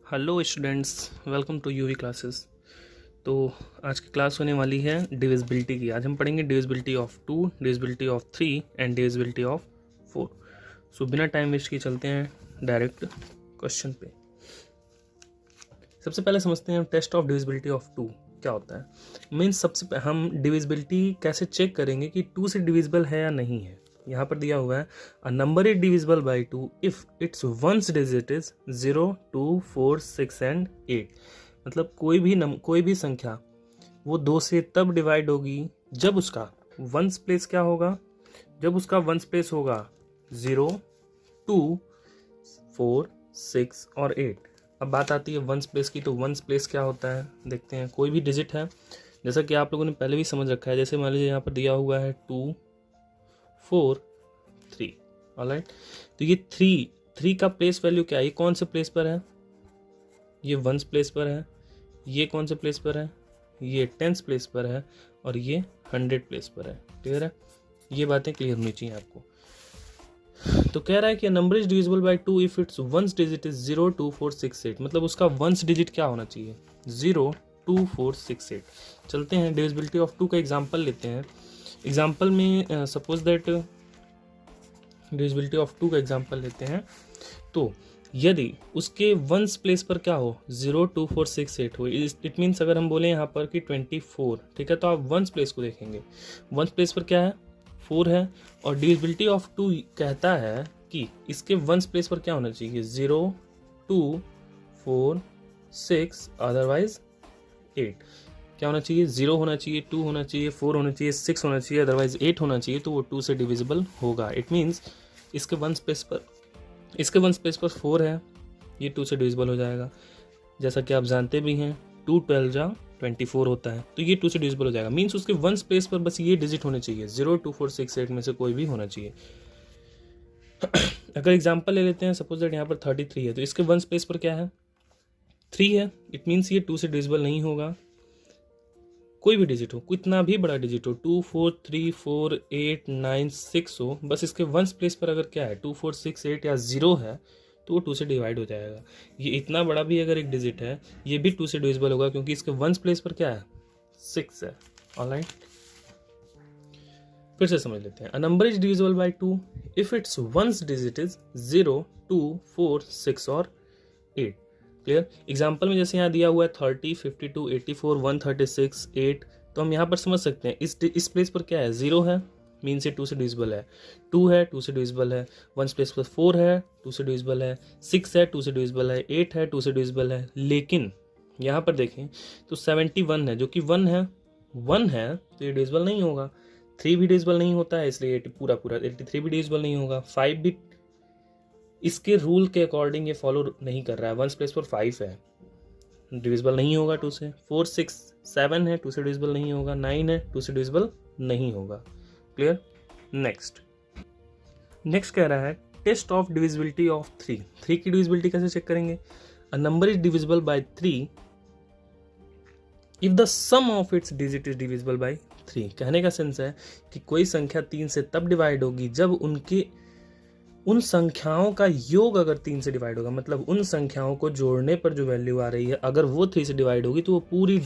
Hello students, welcome to UV classes. तो आज की क्लास होने वाली है डिविजिबिलिटी की। आज हम पढ़ेंगे divisibility of 2, divisibility of 3 and divisibility of 4। सो बिना टाइम वेस्ट किए चलते हैं डायरेक्ट क्वेश्चन पे। सबसे पहले समझते हैं टेस्ट ऑफ डिविजिबिलिटी ऑफ 2 क्या होता है। मीन्स हम डिविजिबिलिटी कैसे चेक करेंगे कि 2 से डिविजिबल है या नहीं है। यहाँ पर दिया हुआ है a number is divisible by 2 if it's ones digit is 0, 2, 4, 6 and 8। मतलब कोई भी संख्या वो 2 से तब डिवाइड होगी जब उसका वंस प्लेस क्या होगा, जब उसका वंस प्लेस होगा 0, 2, 4, 6 और 8। अब बात आती है वंस प्लेस की। तो वंस प्लेस क्या होता है देखते हैं। कोई भी डिजिट है, जैसा कि आप लोगों ने पहले भी समझ रखा है। जैसे मान लीजिए यहाँ पर दिया हुआ है 2, 4, 3। ऑलराइट, तो ये 3 का प्लेस वैल्यू क्या है? ये कौन से प्लेस पर है? ये वंस प्लेस पर है। ये कौन से प्लेस पर है? ये टेंस प्लेस पर है। और ये 100 प्लेस पर है। क्लियर है? ये बातें क्लियर होनी चाहिए आपको। तो कह रहा है कि number is divisible bye 2 if it's ones digit is 0, 2, 4, 6, 8। मतलब उसका वंस डिजिट क्या होना चाहिए? 0, 2, 4, 6, 8। चलते हैं डिविजिबिलिटी ऑफ 2 का एग्जांपल लेते हैं। एग्जांपल में सपोज दैट डिविजिबिलिटी ऑफ 2 का एग्जांपल लेते हैं। तो यदि उसके वंस प्लेस पर क्या हो, 0, 2, 4, 6, 8 हो, इट मीन्स अगर हम बोले यहाँ पर कि 24, ठीक है, तो आप वंस प्लेस को देखेंगे। वंस प्लेस पर क्या है? 4 है। और डिविजिबिलिटी ऑफ 2 कहता है कि इसके वंस प्लेस पर क्या होना चाहिए? 0, 2, 4, 6 अदरवाइज 8। क्या होना चाहिए? 0 होना चाहिए, 2 होना चाहिए, 4 होना चाहिए, 6 होना चाहिए, अदरवाइज 8 होना चाहिए। तो वो 2 से डिविजिबल होगा। इट मीन्स इसके वंस प्लेस पर 4 है, ये 2 से डिविजिबल हो जाएगा। जैसा कि आप जानते भी हैं 2 12 जा 24 होता है, तो ये 2 से डिविजिबल हो जाएगा। मीन्स उसके वंस प्लेस पर बस ये डिजिट होने चाहिए, 0, 2, 4, 6, 8 में से कोई भी होना चाहिए। अगर एग्जाम्पल ले लेते हैं, सपोज दैट यहाँ पर 33 है, तो इसके वंस प्लेस पर क्या है? 3 है। इट मीन्स ये 2 से डिविजिबल नहीं होगा। कोई भी डिजिट हो, कितना भी बड़ा डिजिट हो, 2, 4, 3, 4, 8, 9, 6 हो, बस इसके वंस प्लेस पर अगर क्या है 2, 4, 6, 8 या 0 है, तो वो 2 से डिवाइड हो जाएगा। ये इतना बड़ा भी अगर एक डिजिट है, ये भी 2 से डिविजिबल होगा, क्योंकि इसके वंस प्लेस पर क्या है? 6 है। ऑलराइट, फिर से समझ लेते हैं। अ number is divisible bye 2 if it's ones digit is 0, 2, 4, 6 और 8। क्लियर? एग्जाम्पल में जैसे यहाँ दिया हुआ है 30, 52, 84, 136, 8। तो हम यहाँ पर समझ सकते हैं इस प्लेस पर क्या है? 0 है, मीन से 2 से डिविजिबल है। 2 है, 2 से डिविजिबल है। वंस प्लेस पर 4 है, 2 से डिविजिबल है। 6 है, 2 से डिविजिबल है। 8 है, 2 से डिविजिबल है। लेकिन यहाँ पर देखें तो 71 है, जो कि 1 है, तो ये डिविजिबल नहीं होगा। 3 भी डिविजिबल नहीं होता है, इसलिए पूरा 83 भी डिविजिबल नहीं होगा। 5 भी इसके रूल के अकॉर्डिंग ये फॉलो नहीं कर रहा है। वंस प्लेस पर 5 है, डिविजिबल नहीं होगा 2 से। 4, 6, 7 है, 2 से डिविजिबल नहीं होगा। 9 है, 2 से डिविजिबल नहीं होगा। क्लियर? नेक्स्ट कह रहा है टेस्ट ऑफ डिविजिबिलिटी ऑफ 3 की डिविजिबिलिटी कैसे चेक करेंगे? A number is divisible by 3 if the sum of its digit is divisible by 3। कहने का सेंस है कि कोई संख्या 3 से तब डिवाइड होगी जब उन संख्याओं का योग अगर 3 से डिवाइड होगा। मतलब उन संख्याओं को जोड़ने पर जो वैल्यू आ रही है, अगर वो 3 से डिवाइड होगी, तो वो पूरी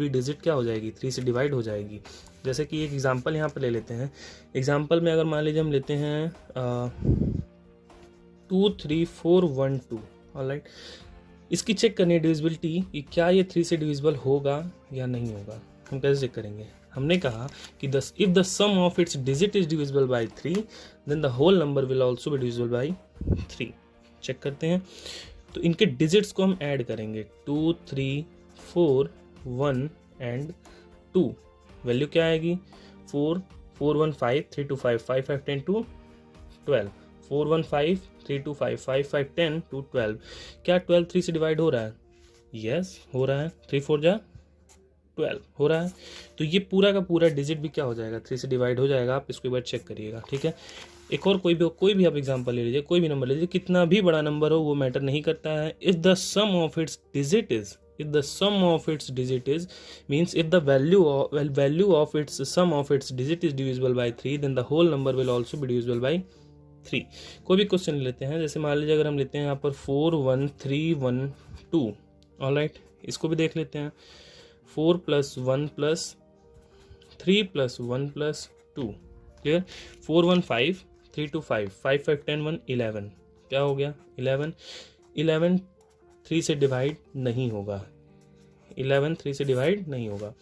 डिजिट क्या हो जाएगी? 3 से डिवाइड हो जाएगी। जैसे कि एक एग्जांपल यहाँ पर ले लेते हैं। एग्जांपल में अगर मान लीजिए हम लेते हैं 2, 3, 4, 1, 2। ऑलराइट, इसकी चेक करनी है डिविजिबिलिटी कि क्या ये 3 से डिविजिबल होगा या नहीं होगा। हम कैसे चेक करेंगे? हमने कहा कि if the sum of its digit is divisible by 3 then the whole number will also be divisible by 3। Check करते हैं। तो इनके डिजिट्स को हम ऐड करेंगे, 2, 3, 4, 1 एंड 2। वैल्यू क्या आएगी? 4, 4, 1, 5, 3, 2, 5, 5, 5, 10 to 12, 4, 1, 5, 3, 2, 5, 5, 5, 10 to 12। क्या 12 3 से डिवाइड हो रहा है? यस, हो रहा है। 3, 4 जा 12 हो रहा है। तो ये पूरा का पूरा डिजिट भी क्या हो जाएगा? 3 से डिवाइड हो जाएगा। आप इसको एक बार चेक करिएगा, ठीक है। एक और कोई भी आप एग्जांपल ले लीजिए, कोई भी नंबर ले लीजिए, कितना भी बड़ा नंबर हो वो मैटर नहीं करता है। If the sum of its digit is means if the value of its sum of its digit is divisible by 3 then the whole number will also be divisible by 3। कोई भी question लेते हैं, जैसे मान लीजिए अगर हम लेते हैं यहाँ पर 4, 1, 3, 1, 2। ऑलराइट, इसको भी देख लेते हैं। 4 + 1 + 3 + 1 + 2, क्लियर। 4 1 5, 3 2 5, 5 5 10 1 11, क्या हो गया 11। 11 3 से डिवाइड नहीं होगा, 11 3 से डिवाइड नहीं होगा,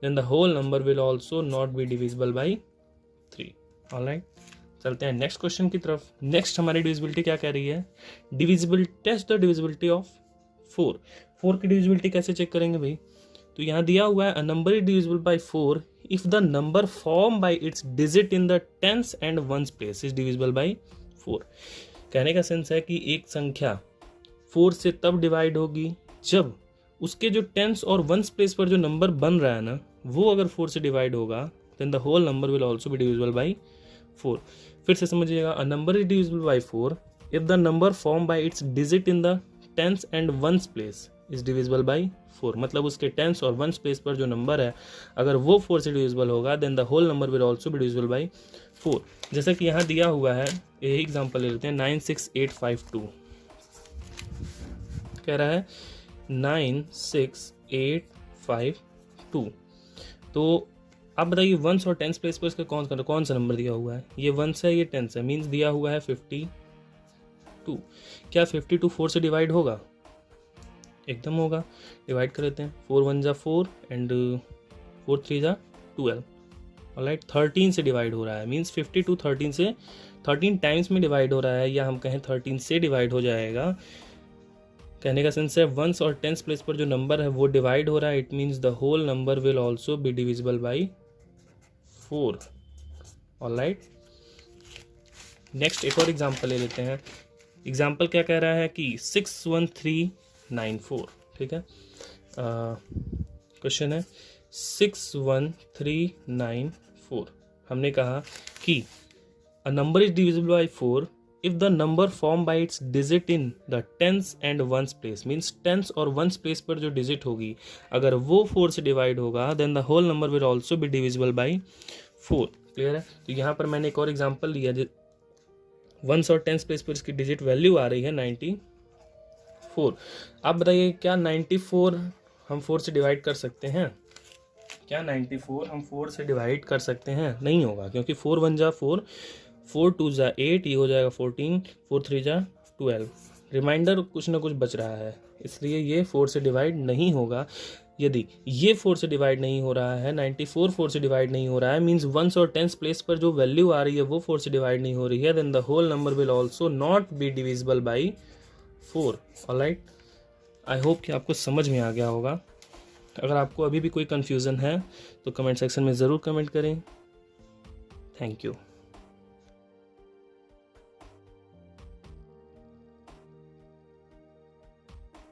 then the whole number will also not be divisible by 3। Alright, चलते हैं नेक्स्ट क्वेश्चन की तरफ। नेक्स्ट हमारी डिविजिबिलिटी क्या कह रही है, divisible test the divisibility of 4। 4 की डिविजिबिलिटी कैसे चेक करेंगे भाई, तो यहाँ दिया हुआ है a number is divisible by 4 if the number form by its digit in the tens and ones place is divisible by 4। कहने का सेंस है कि एक संख्या 4 से तब डिवाइड होगी जब उसके जो टेंस और वंस प्लेस पर जो नंबर बन रहा है ना, वो अगर 4 से डिवाइड होगा, then the whole number will also be divisible by 4। फिर से समझिएगा, a number is divisible by 4 if the number form by its digit in the tens and ones place is divisible by 4। मतलब उसके tense और ones place पर जो number है, अगर वो 4 से डिविजिबल होगा, then the whole number will also be divisible by 4। जैसा कि यहाँ दिया हुआ है, यही एग्जाम्पल ले लेते हैं। 96852 कह रहा है 96852। तो आप बताइए वंस और टेंस प्लेस पर इसका कौन सा नंबर दिया हुआ है, ये वंस है, ये टेंस है, मीन्स दिया हुआ है 52। क्या 52 4 से डिवाइड होगा, एकदम होगा। डिवाइड कर लेते हैं, 4 1 जा 4 एंड 4 3 जा 12। ऑलराइट, 13 से डिवाइड हो रहा है, मीन्स 52 13 से 13 टाइम्स में डिवाइड हो रहा है, या हम कहें 13 से डिवाइड हो जाएगा। कहने का सेंस है वंस और टेंस प्लेस पर जो नंबर है वो डिवाइड हो रहा है, it means the whole number will also be divisible by 4। Alright, next एक और एग्जाम्पल ले लेते हैं। एग्जाम्पल क्या कह रहा है कि 61394, ठीक है। क्वेश्चन है 61394। हमने कहा कि अ number is divisible by 4 if the number formed by its digit in the tens and ones place, means tens और ones place पर जो digit होगी अगर वो 4 से डिवाइड होगा, then the whole number will also be divisible by 4। Clear है। तो यहाँ पर मैंने एक और एग्जांपल लिया, वंस और टेंस प्लेस पर इसकी डिजिट वैल्यू आ रही है 94। आप बताइए क्या 94 हम 4 से डिवाइड कर सकते हैं, क्या 94 हम 4 से डिवाइड कर सकते हैं, नहीं होगा, क्योंकि 4 1 जा 4, 4 2 जा 8, ये हो जाएगा 14, 4 3 जा 12, रिमाइंडर कुछ ना कुछ बच रहा है, इसलिए ये 4 से डिवाइड नहीं होगा। यदि ये 4 से डिवाइड नहीं हो रहा है, 94 4 से डिवाइड नहीं हो रहा है, मीन्स वंस और टेंस प्लेस पर जो वैल्यू आ रही है वो 4 से डिवाइड नहीं हो रही है, then the whole number will also not be divisible by 4। Alright, I hope कि आपको समझ में आ गया होगा। अगर आपको अभी भी कोई कन्फ्यूज़न है तो कमेंट सेक्शन में ज़रूर कमेंट करें। Thank you.